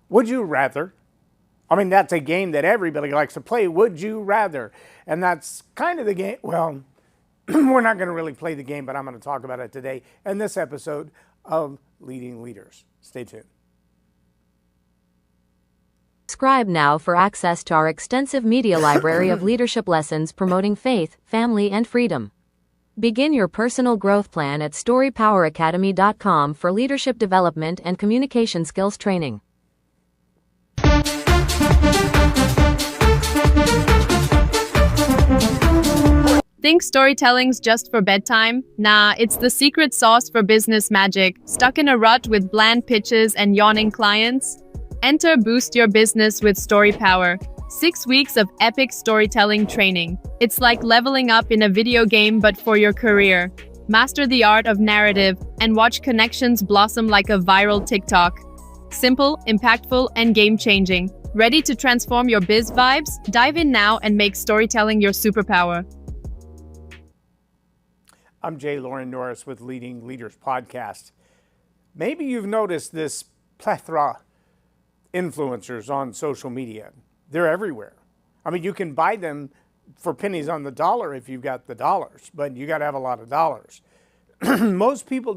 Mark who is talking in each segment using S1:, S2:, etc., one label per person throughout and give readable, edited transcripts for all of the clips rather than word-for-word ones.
S1: Would you rather? I mean, that's a game that everybody likes to play. Would you rather? And that's kind of the game. Well, we're not going to really play the game, but I'm going to talk about it today in this episode of Leading Leaders. Stay tuned.
S2: Subscribe now for access to our extensive media library of leadership lessons promoting faith, family, and freedom. Begin your personal growth plan at storypoweracademy.com for leadership development and communication skills training.
S3: Think storytelling's just for bedtime? Nah, it's the secret sauce for business magic. Stuck in a rut with bland pitches and yawning clients? Enter Boost Your Business with Story Power. 6 weeks of epic storytelling training. It's like leveling up in a video game but for your career. Master the art of narrative and watch connections blossom like a viral TikTok. Simple, impactful, and game-changing. Ready to transform your biz vibes? Dive in now and make storytelling your superpower.
S1: I'm J. Lauren Norris with Leading Leaders Podcast. Maybe you've noticed this plethora influencers on social media. They're everywhere. I mean, you can buy them for pennies on the dollar if you've got the dollars, but you got to have a lot of dollars. Most people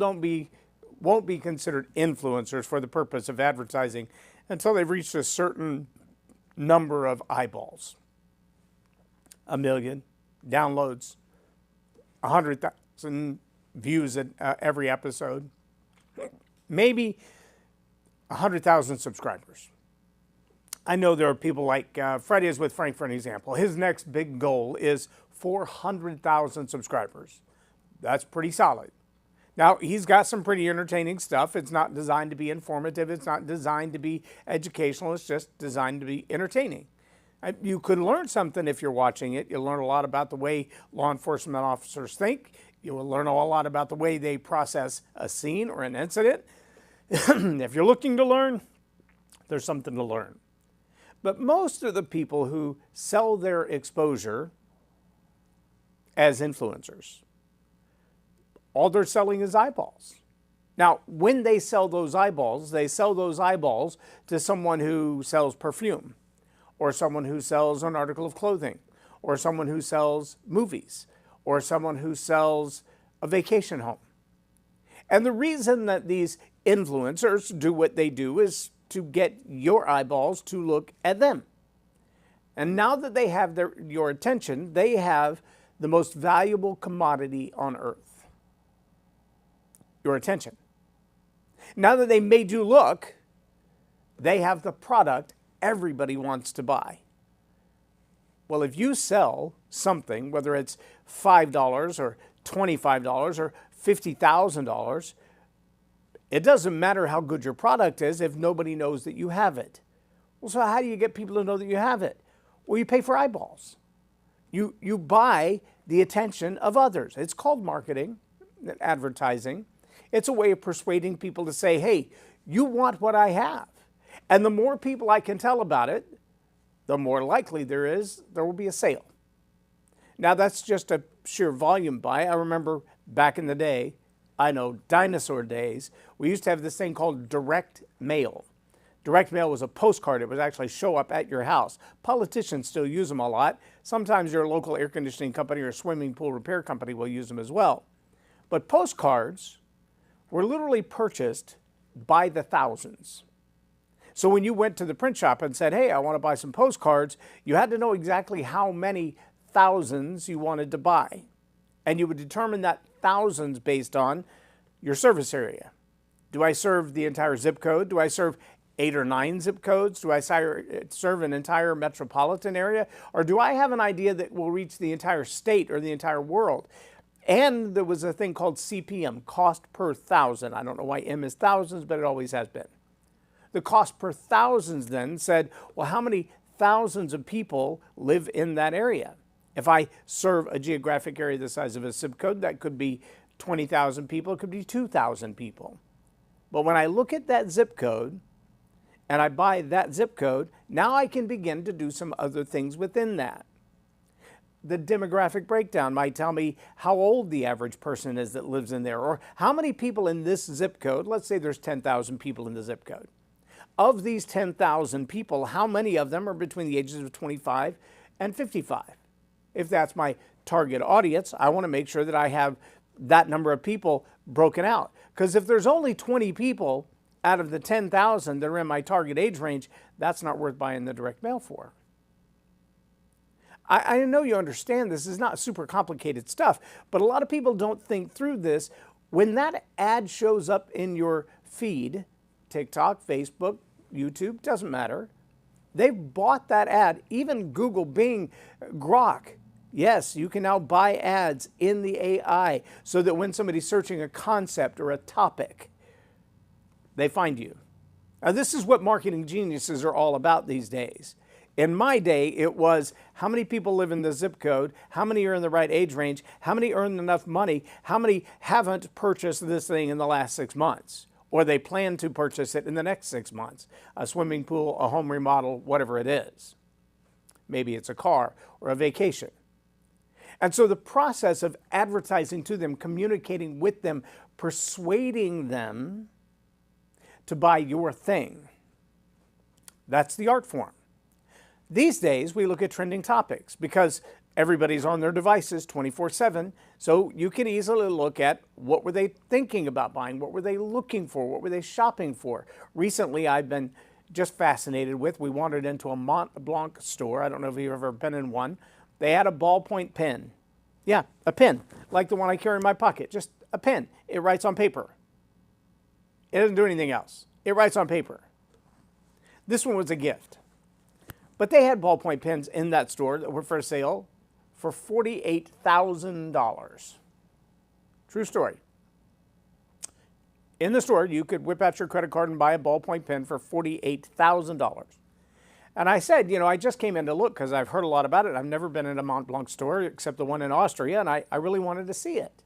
S1: won't be considered influencers for the purpose of advertising until they've reached a certain number of eyeballs. 1 million downloads, 100,000 views at every episode, maybe 100,000 subscribers. I know there are people like Fred is with Frank, for an example. His next big goal is 400,000 subscribers. That's pretty solid. Now, he's got some pretty entertaining stuff. It's not designed to be informative. It's not designed to be educational. It's just designed to be entertaining. You could learn something if you're watching it. You'll learn a lot about the way law enforcement officers think. You will learn a lot about the way they process a scene or an incident. If you're looking to learn, there's something to learn. But most of the people who sell their exposure as influencers, all they're selling is eyeballs. Now, when they sell those eyeballs to someone who sells perfume, or someone who sells an article of clothing, or someone who sells movies, or someone who sells a vacation home. And the reason that these influencers do what they do is to get your eyeballs to look at them. And now that they have your attention, they have the most valuable commodity on earth. Your attention. Now that they made you look, they have the product everybody wants to buy. Well, if you sell something, whether it's $5 or $25 or $50,000, it doesn't matter how good your product is if nobody knows that you have it. Well, so how do you get people to know that you have it? Well, you pay for eyeballs. You buy the attention of others. It's called marketing, advertising. It's a way of persuading people to say, hey, you want what I have. And the more people I can tell about it, the more likely there will be a sale. Now, that's just a sheer volume buy. I remember back in the day, I know, dinosaur days, we used to have this thing called direct mail. Direct mail was a postcard. It would actually show up at your house. Politicians still use them a lot. Sometimes your local air conditioning company or swimming pool repair company will use them as well. But postcards were literally purchased by the thousands. So when you went to the print shop and said, hey, I want to buy some postcards, you had to know exactly how many thousands you wanted to buy. And you would determine that thousands based on your service area. Do I serve the entire zip code? Do I serve 8 or 9 zip codes? Do I serve an entire metropolitan area? Or do I have an idea that will reach the entire state or the entire world? And there was a thing called CPM, cost per thousand. I don't know why M is thousands, but it always has been. The cost per thousands then said, well, how many thousands of people live in that area? If I serve a geographic area the size of a zip code, that could be 20,000 people, it could be 2,000 people. But when I look at that zip code and I buy that zip code, now I can begin to do some other things within that. The demographic breakdown might tell me how old the average person is that lives in there, or how many people in this zip code. Let's say there's 10,000 people in the zip code. of these 10,000 people, how many of them are between the ages of 25 and 55? If that's my target audience, I want to make sure that I have that number of people broken out. Because if there's only 20 people out of the 10,000 that are in my target age range, that's not worth buying the direct mail for. I know you understand this is not super complicated stuff, but a lot of people don't think through this. When that ad shows up in your feed, TikTok, Facebook, YouTube, doesn't matter. They've bought that ad. Even Google, Bing, Grok. Yes, you can now buy ads in the AI so that when somebody's searching a concept or a topic, they find you. Now, this is what marketing geniuses are all about these days. In my day, it was how many people live in the zip code, how many are in the right age range, how many earn enough money, how many haven't purchased this thing in the last 6 months, or they plan to purchase it in the next 6 months, a swimming pool, a home remodel, whatever it is. Maybe it's a car or a vacation. And so the process of advertising to them, communicating with them, persuading them to buy your thing, that's the art form. These days, we look at trending topics because everybody's on their devices 24/7, so you can easily look at what were they thinking about buying, what were they looking for, what were they shopping for. Recently, I've been just fascinated with, we wandered into a Mont Blanc store. I don't know if you've ever been in one. They had a ballpoint pen. Yeah, a pen, like the one I carry in my pocket, just a pen. It writes on paper. It doesn't do anything else. It writes on paper. This one was a gift. But they had ballpoint pens in that store that were for sale for $48,000. True story. In the store, you could whip out your credit card and buy a ballpoint pen for $48,000. And I said, I just came in to look because I've heard a lot about it. I've never been in a Mont Blanc store except the one in Austria, and I really wanted to see it.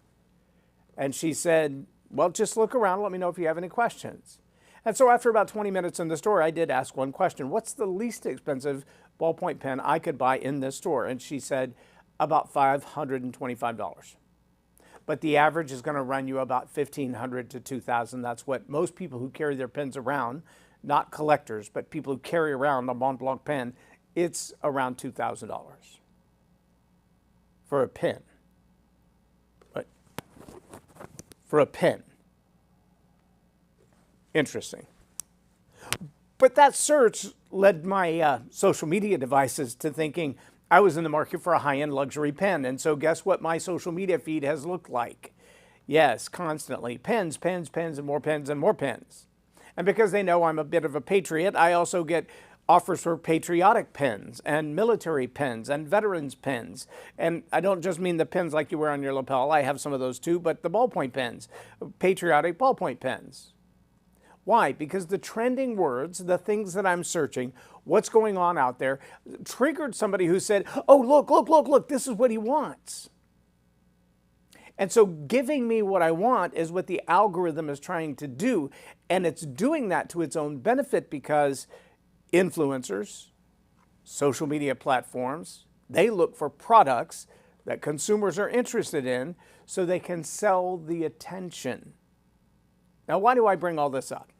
S1: And she said, well, just look around. Let me know if you have any questions. And so after about 20 minutes in the store, I did ask one question. What's the least expensive ballpoint pen I could buy in this store? And she said, about $525. But the average is going to run you about $1,500 to $2,000. That's what most people who carry their pens around, not collectors, but people who carry around a Mont Blanc pen, it's around $2,000 for a pen. But for a pen. Interesting. But that search led my social media devices to thinking I was in the market for a high-end luxury pen. And so guess what my social media feed has looked like? Yes, constantly. Pens, pens, pens, and more pens and more pens. And because they know I'm a bit of a patriot, I also get offers for patriotic pens and military pens and veterans pens. And I don't just mean the pens like you wear on your lapel. I have some of those too, but the ballpoint pens, patriotic ballpoint pens. Why? Because the trending words, the things that I'm searching, what's going on out there, triggered somebody who said, oh, look, look, look, look, this is what he wants. And so giving me what I want is what the algorithm is trying to do. And it's doing that to its own benefit because influencers, social media platforms, they look for products that consumers are interested in so they can sell the attention. Now, why do I bring all this up?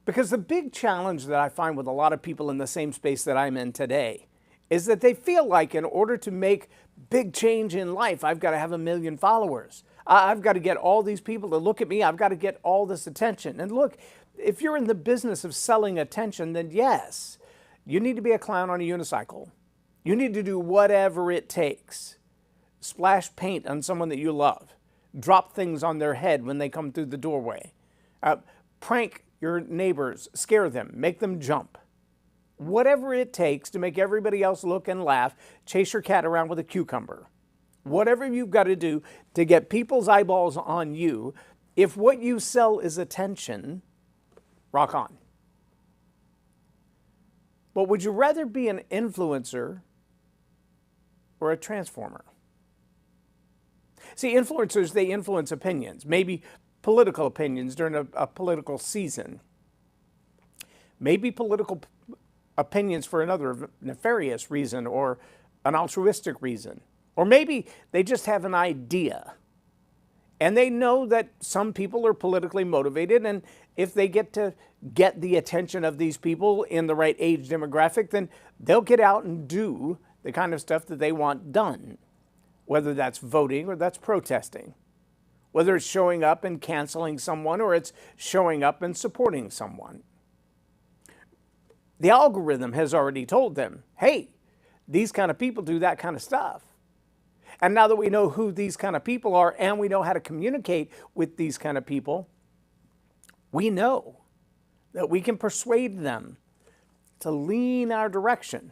S1: Because the big challenge that I find with a lot of people in the same space that I'm in today is that they feel like in order to make big change in life, I've got to have 1 million followers. I've got to get all these people to look at me. I've got to get all this attention. And look, if you're in the business of selling attention, then yes, you need to be a clown on a unicycle. You need to do whatever it takes. Splash paint on someone that you love. Drop things on their head when they come through the doorway. Prank your neighbors, scare them, make them jump. Whatever it takes to make everybody else look and laugh, chase your cat around with a cucumber. Whatever you've got to do to get people's eyeballs on you, if what you sell is attention, rock on. But would you rather be an influencer or a transformer? See, influencers, they influence opinions, maybe political opinions during a political season, maybe political opinions for another nefarious reason or an altruistic reason, or maybe they just have an idea. And they know that some people are politically motivated, and if they get to get the attention of these people in the right age demographic, then they'll get out and do the kind of stuff that they want done, whether that's voting or that's protesting, whether it's showing up and canceling someone or it's showing up and supporting someone. The algorithm has already told them, hey, these kind of people do that kind of stuff. And now that we know who these kind of people are and we know how to communicate with these kind of people, we know that we can persuade them to lean our direction.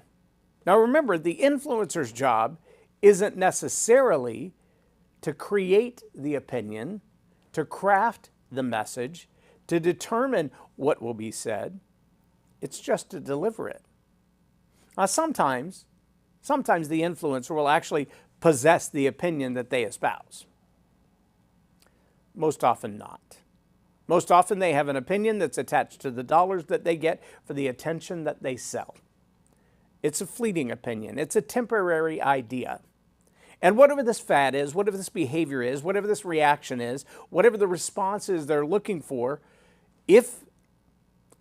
S1: Now remember, the influencer's job isn't necessarily to create the opinion, to craft the message, to determine what will be said. It's just to deliver it. Now sometimes the influencer will actually possess the opinion that they espouse. Most often not. Most often they have an opinion that's attached to the dollars that they get for the attention that they sell. It's a fleeting opinion. It's a temporary idea. And whatever this fad is, whatever this behavior is, whatever this reaction is, whatever the response is they're looking for, if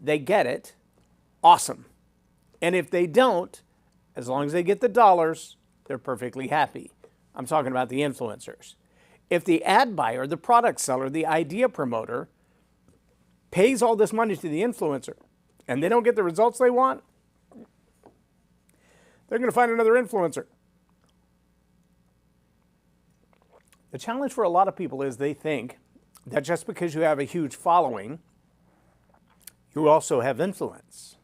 S1: they get it, awesome. And if they don't, as long as they get the dollars, they're perfectly happy. I'm talking about the influencers. If the ad buyer, the product seller, the idea promoter pays all this money to the influencer and they don't get the results they want, they're going to find another influencer. The challenge for a lot of people is they think that just because you have a huge following, you also have influence.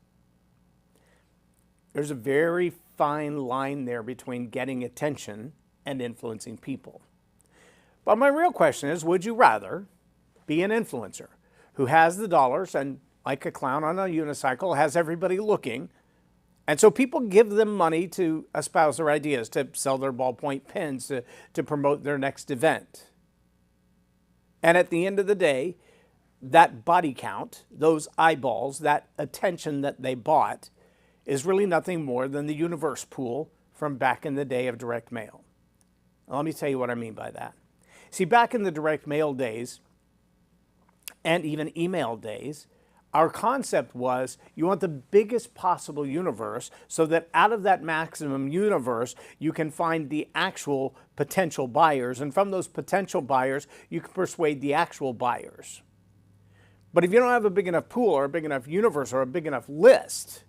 S1: There's a very fine line there between getting attention and influencing people. But my real question is, would you rather be an influencer who has the dollars and, like a clown on a unicycle, has everybody looking, and so people give them money to espouse their ideas, to sell their ballpoint pens, to promote their next event. And at the end of the day, that body count, those eyeballs, that attention that they bought is really nothing more than the universe pool from back in the day of direct mail. Now, let me tell you what I mean by that. See, back in the direct mail days and even email days, our concept was you want the biggest possible universe so that out of that maximum universe, you can find the actual potential buyers. And from those potential buyers, you can persuade the actual buyers. But if you don't have a big enough pool or a big enough universe or a big enough list,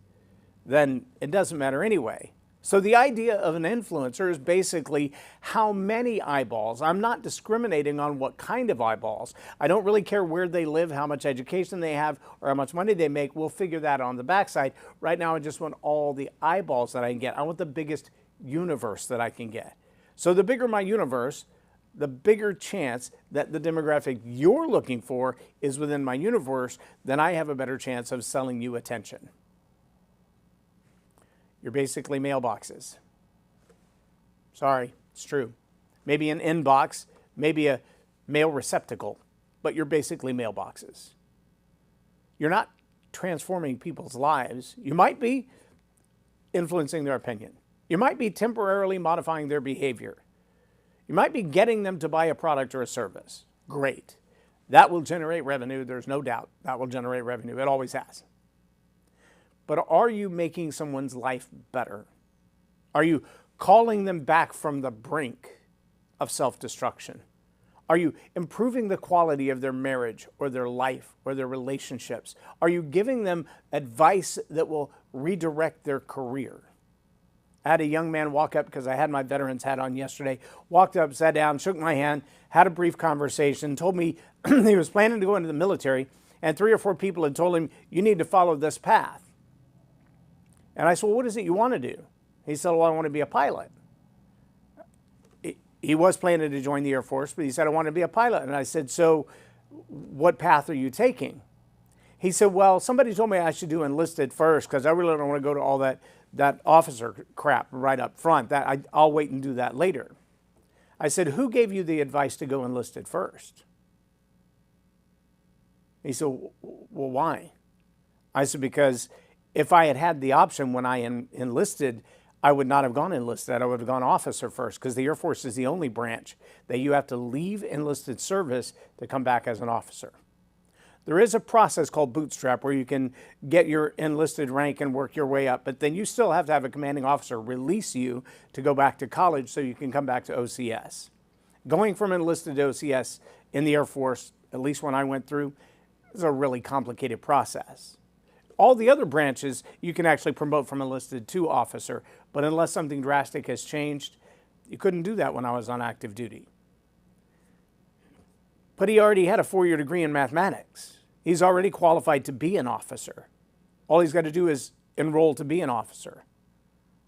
S1: then it doesn't matter anyway. So the idea of an influencer is basically how many eyeballs. I'm not discriminating on what kind of eyeballs. I don't really care where they live, how much education they have, or how much money they make. We'll figure that on the backside. Right now, I just want all the eyeballs that I can get. I want the biggest universe that I can get. So the bigger my universe, the bigger chance that the demographic you're looking for is within my universe, then I have a better chance of selling you attention. You're basically mailboxes. Sorry, it's true. Maybe an inbox, maybe a mail receptacle, but you're basically mailboxes. You're not transforming people's lives. You might be influencing their opinion. You might be temporarily modifying their behavior. You might be getting them to buy a product or a service. Great. That will generate revenue. There's no doubt that will generate revenue. It always has. But are you making someone's life better? Are you calling them back from the brink of self-destruction? Are you improving the quality of their marriage or their life or their relationships? Are you giving them advice that will redirect their career? I had a young man walk up, because I had my veteran's hat on yesterday, walked up, sat down, shook my hand, had a brief conversation, told me he was planning to go into the military, and 3 or 4 people had told him, you need to follow this path. And I said, well, what is it you want to do? He said, well, I want to be a pilot. He was planning to join the Air Force, but he said, I want to be a pilot. And I said, so what path are you taking? He said, well, somebody told me I should do enlisted first because I really don't want to go to all that officer crap right up front. I'll wait and do that later. I said, who gave you the advice to go enlisted first? He said, well, why? I said, because if I had had the option when I enlisted, I would not have gone enlisted. I would have gone officer first, because the Air Force is the only branch that you have to leave enlisted service to come back as an officer. There is a process called bootstrap where you can get your enlisted rank and work your way up, but then you still have to have a commanding officer release you to go back to college so you can come back to OCS. Going from enlisted to OCS in the Air Force, at least when I went through, is a really complicated process. All the other branches, you can actually promote from enlisted to officer, but unless something drastic has changed, you couldn't do that when I was on active duty. But he already had a 4-year degree in mathematics. He's already qualified to be an officer. All he's got to do is enroll to be an officer.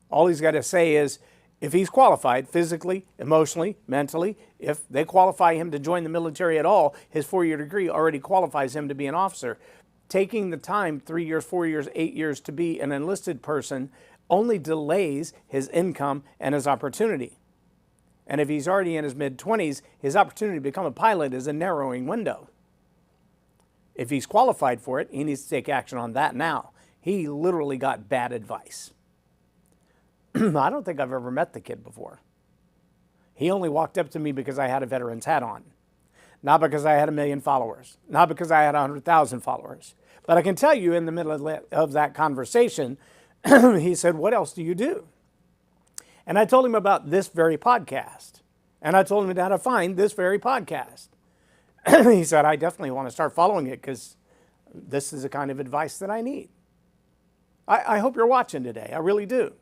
S1: All he's got to say is, if he's qualified physically, emotionally, mentally, if they qualify him to join the military at all, his 4-year degree already qualifies him to be an officer. Taking the time, 3 years, 4 years, 8 years to be an enlisted person only delays his income and his opportunity. And if he's already in his mid-20s, his opportunity to become a pilot is a narrowing window. If he's qualified for it, he needs to take action on that now. He literally got bad advice. I don't think I've ever met the kid before. He only walked up to me because I had a veteran's hat on. Not because I had 1 million followers. Not because I had 100,000 followers. But I can tell you in the middle of that conversation, he said, "What else do you do?" And I told him about this very podcast. And I told him how to find this very podcast. He said, "I definitely want to start following it because this is the kind of advice that I need." I hope you're watching today. I really do.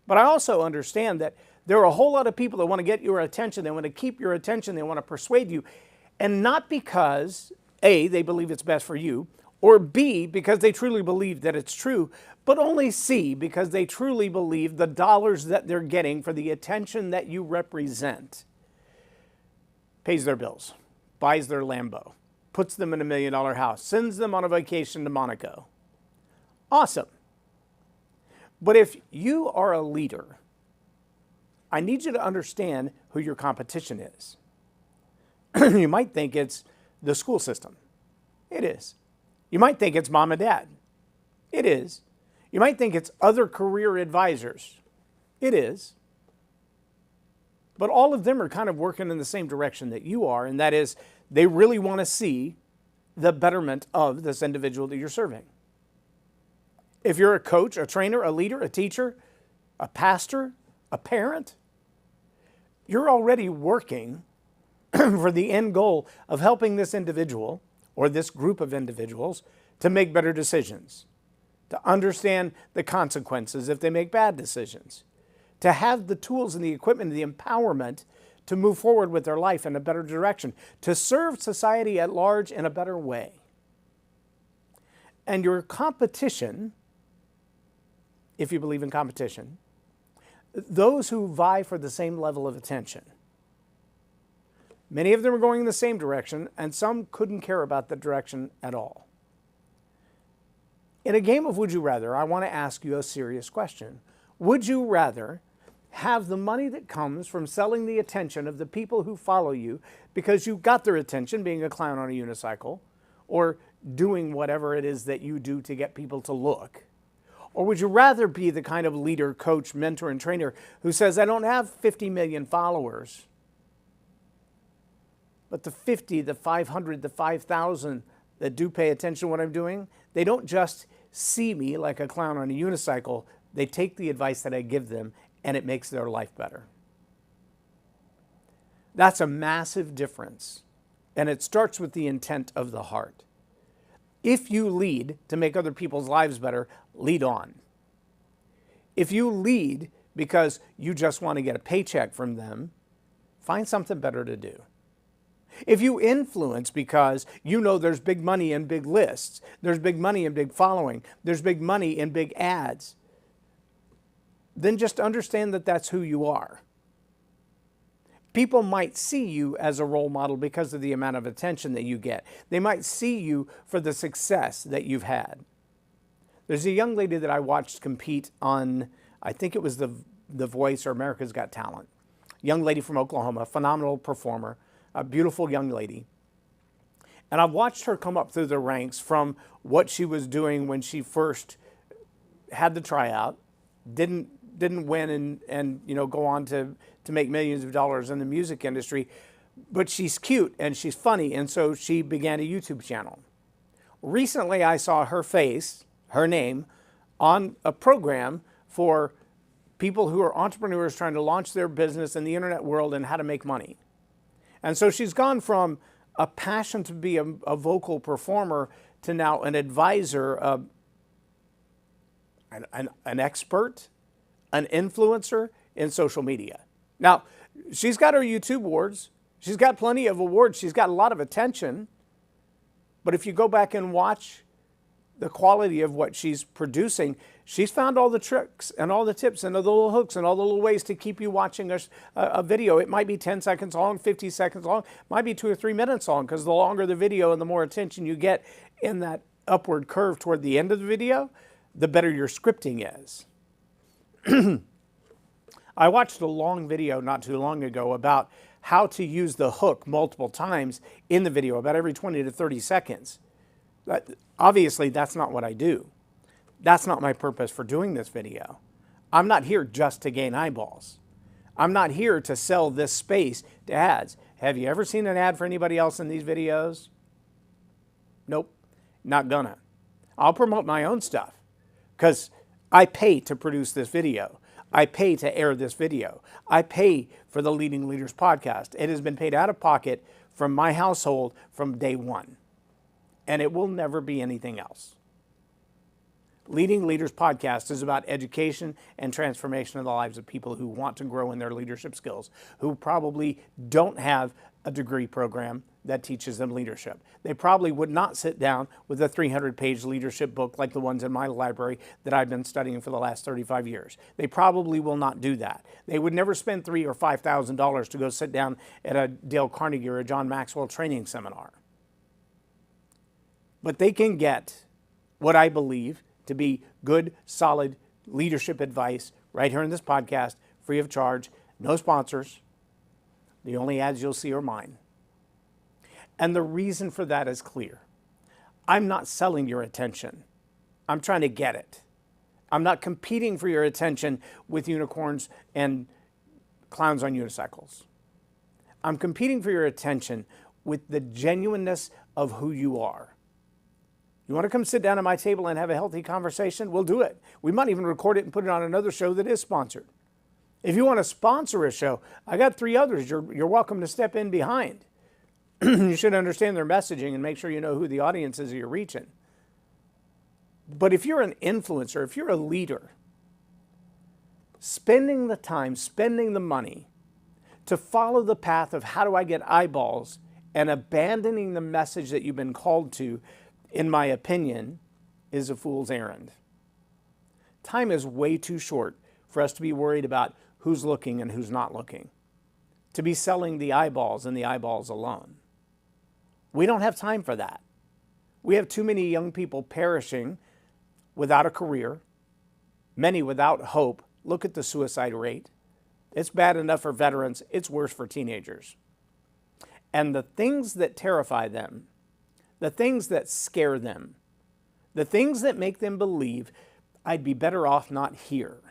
S1: But I also understand that there are a whole lot of people that want to get your attention. They want to keep your attention. They want to persuade you. And not because, A, they believe it's best for you, or B, because they truly believe that it's true, but only C, because they truly believe the dollars that they're getting for the attention that you represent pays their bills, buys their Lambo, puts them in $1 million house, sends them on a vacation to Monaco. Awesome. But if you are a leader, I need you to understand who your competition is. You might think it's the school system. It is. You might think it's mom and dad. It is. You might think it's other career advisors. It is. But all of them are kind of working in the same direction that you are, and that is they really want to see the betterment of this individual that you're serving. If you're a coach, a trainer, a leader, a teacher, a pastor, a parent, you're already working for the end goal of helping this individual or this group of individuals to make better decisions, to understand the consequences if they make bad decisions, to have the tools and the equipment and the empowerment to move forward with their life in a better direction, to serve society at large in a better way. And your competition, if you believe in competition, those who vie for the same level of attention, many of them are going in the same direction, and some couldn't care about the direction at all. In a game of Would You Rather, I want to ask you a serious question. Would you rather have the money that comes from selling the attention of the people who follow you because you got their attention being a clown on a unicycle or doing whatever it is that you do to get people to look? Or would you rather be the kind of leader, coach, mentor, and trainer who says, I don't have 50 million followers, but the 50, the 500, the 5,000 that do pay attention to what I'm doing, they don't just see me like a clown on a unicycle. They take the advice that I give them, and it makes their life better. That's a massive difference, and it starts with the intent of the heart. If you lead to make other people's lives better, lead on. If you lead because you just want to get a paycheck from them, find something better to do. If you influence because you know there's big money in big lists, there's big money in big following, there's big money in big ads, then just understand that that's who you are. People might see you as a role model because of the amount of attention that you get. They might see you for the success that you've had. There's a young lady that I watched compete on, I think it was The Voice or America's Got Talent. Young lady from Oklahoma, phenomenal performer, a beautiful young lady. And I've watched her come up through the ranks from what she was doing when she first had the tryout, didn't didn't win and go on to make millions of dollars in the music industry, but she's cute and she's funny, and so she began a YouTube channel. Recently, I saw her face, her name, on a program for people who are entrepreneurs trying to launch their business in the internet world and how to make money. And so she's gone from a passion to be a vocal performer to now an advisor, an expert, an influencer in social media. Now, she's got her YouTube awards. She's got plenty of awards. She's got a lot of attention. But if you go back and watch the quality of what she's producing, she's found all the tricks and all the tips and all the little hooks and all the little ways to keep you watching a video. It might be 10 seconds long, 50 seconds long, might be 2 or 3 minutes long, because the longer the video and the more attention you get in that upward curve toward the end of the video, the better your scripting is. I watched a long video not too long ago about how to use the hook multiple times in the video, about every 20 to 30 seconds. Obviously, that's not what I do. That's not my purpose for doing this video. I'm not here just to gain eyeballs. I'm not here to sell this space to ads. Have you ever seen an ad for anybody else in these videos? Nope, not gonna. I'll promote my own stuff because I pay to produce this video. I pay to air this video. I pay for the Leading Leaders podcast. It has been paid out of pocket from my household from day one. And it will never be anything else. Leading Leaders podcast is about education and transformation of the lives of people who want to grow in their leadership skills, who probably don't have a degree program that teaches them leadership. They probably would not sit down with a 300-page leadership book like the ones in my library that I've been studying for the last 35 years. They probably will not do that. They would never spend $3,000 or $5,000 to go sit down at a Dale Carnegie or a John Maxwell training seminar. But they can get what I believe to be good, solid leadership advice right here in this podcast, free of charge, no sponsors. The only ads you'll see are mine. And the reason for that is clear. I'm not selling your attention. I'm trying to get it. I'm not competing for your attention with unicorns and clowns on unicycles. I'm competing for your attention with the genuineness of who you are. You want to come sit down at my table and have a healthy conversation? We'll do it. We might even record it and put it on another show that is sponsored. If you want to sponsor a show, I got 3 others you're welcome to step in behind. You should understand their messaging and make sure you know who the audience is you're reaching. But if you're an influencer, if you're a leader, spending the time, spending the money to follow the path of how do I get eyeballs and abandoning the message that you've been called to, in my opinion, is a fool's errand. Time is way too short for us to be worried about who's looking and who's not looking, to be selling the eyeballs and the eyeballs alone. We don't have time for that. We have too many young people perishing without a career, many without hope. Look at the suicide rate. It's bad enough for veterans. It's worse for teenagers. And the things that terrify them, the things that scare them, the things that make them believe I'd be better off not here,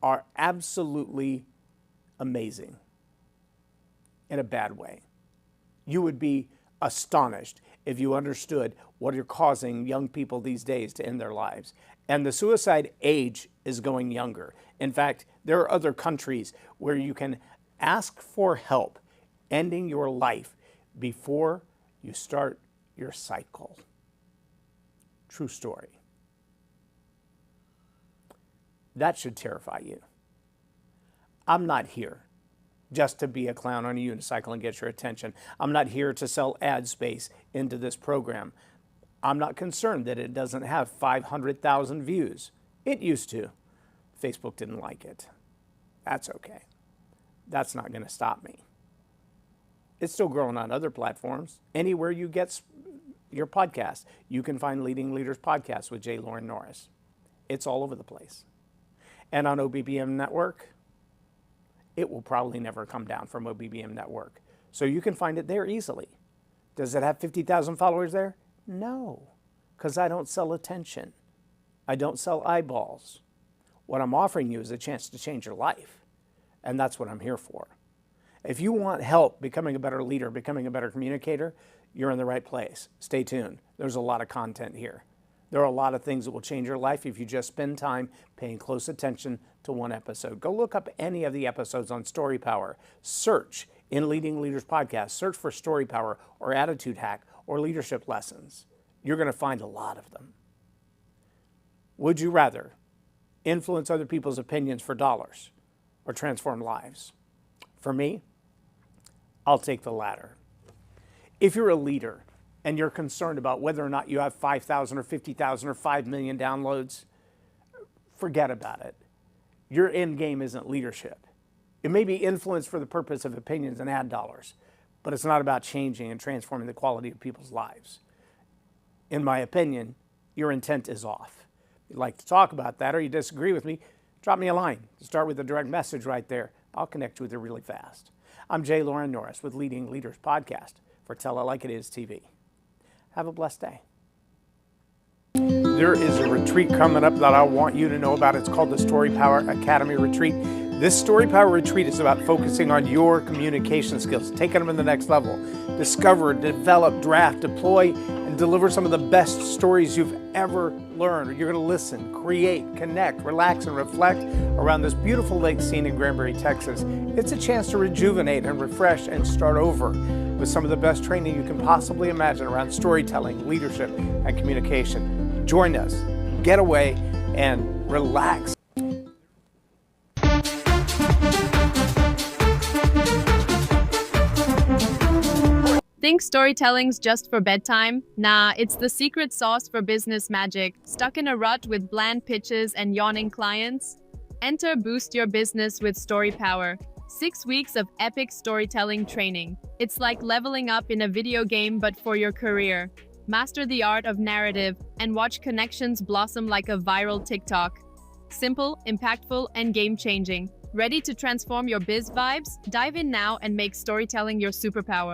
S1: are absolutely amazing in a bad way. You would be astonished if you understood what are causing young people these days to end their lives. And the suicide age is going younger. In fact, there are other countries where you can ask for help ending your life before you start your cycle. True story. That should terrify you. I'm not here just to be a clown on a unicycle and get your attention. I'm not here to sell ad space into this program. I'm not concerned that it doesn't have 500,000 views. It used to. Facebook didn't like it. That's okay. That's not going to stop me. It's still growing on other platforms. Anywhere you get your podcast, you can find Leading Leaders Podcast with J. Lauren Norris. It's all over the place. And on OBBM Network, it will probably never come down from OBBM Network. So you can find it there easily. Does it have 50,000 followers there? No, because I don't sell attention. I don't sell eyeballs. What I'm offering you is a chance to change your life. And that's what I'm here for. If you want help becoming a better leader, becoming a better communicator, you're in the right place. Stay tuned. There's a lot of content here. There are a lot of things that will change your life if you just spend time paying close attention to one episode. Go look up any of the episodes on Story Power. Search in Leading Leaders Podcast. Search for Story Power or Attitude Hack or Leadership Lessons. You're going to find a lot of them. Would you rather influence other people's opinions for dollars or transform lives? For me, I'll take the latter. If you're a leader and you're concerned about whether or not you have 5,000 or 50,000 or 5 million downloads, forget about it. Your end game isn't leadership. It may be influence for the purpose of opinions and ad dollars, but it's not about changing and transforming the quality of people's lives. In my opinion, your intent is off. If you'd like to talk about that or you disagree with me, drop me a line. Start with a direct message right there. I'll connect with you really fast. I'm J. Lauren Norris with Leading Leaders Podcast for Tell It Like It Is TV. Have a blessed day. There is a retreat coming up that I want you to know about. It's called the Story Power Academy Retreat. This Story Power Retreat is about focusing on your communication skills, taking them to the next level. Discover, develop, draft, deploy, and deliver some of the best stories you've ever learned. You're going to listen, create, connect, relax, and reflect around this beautiful lake scene in Granbury, Texas. It's a chance to rejuvenate and refresh and start over with some of the best training you can possibly imagine around storytelling, leadership, and communication. Join us, get away, and relax.
S3: Think storytelling's just for bedtime? Nah, it's the secret sauce for business magic. Stuck in a rut with bland pitches and yawning clients? Enter Boost Your Business with Story Power. 6 weeks of epic storytelling training. It's like leveling up in a video game but for your career. Master the art of narrative and watch connections blossom like a viral TikTok. Simple, impactful, and game-changing. Ready to transform your biz vibes? Dive in now and make storytelling your superpower.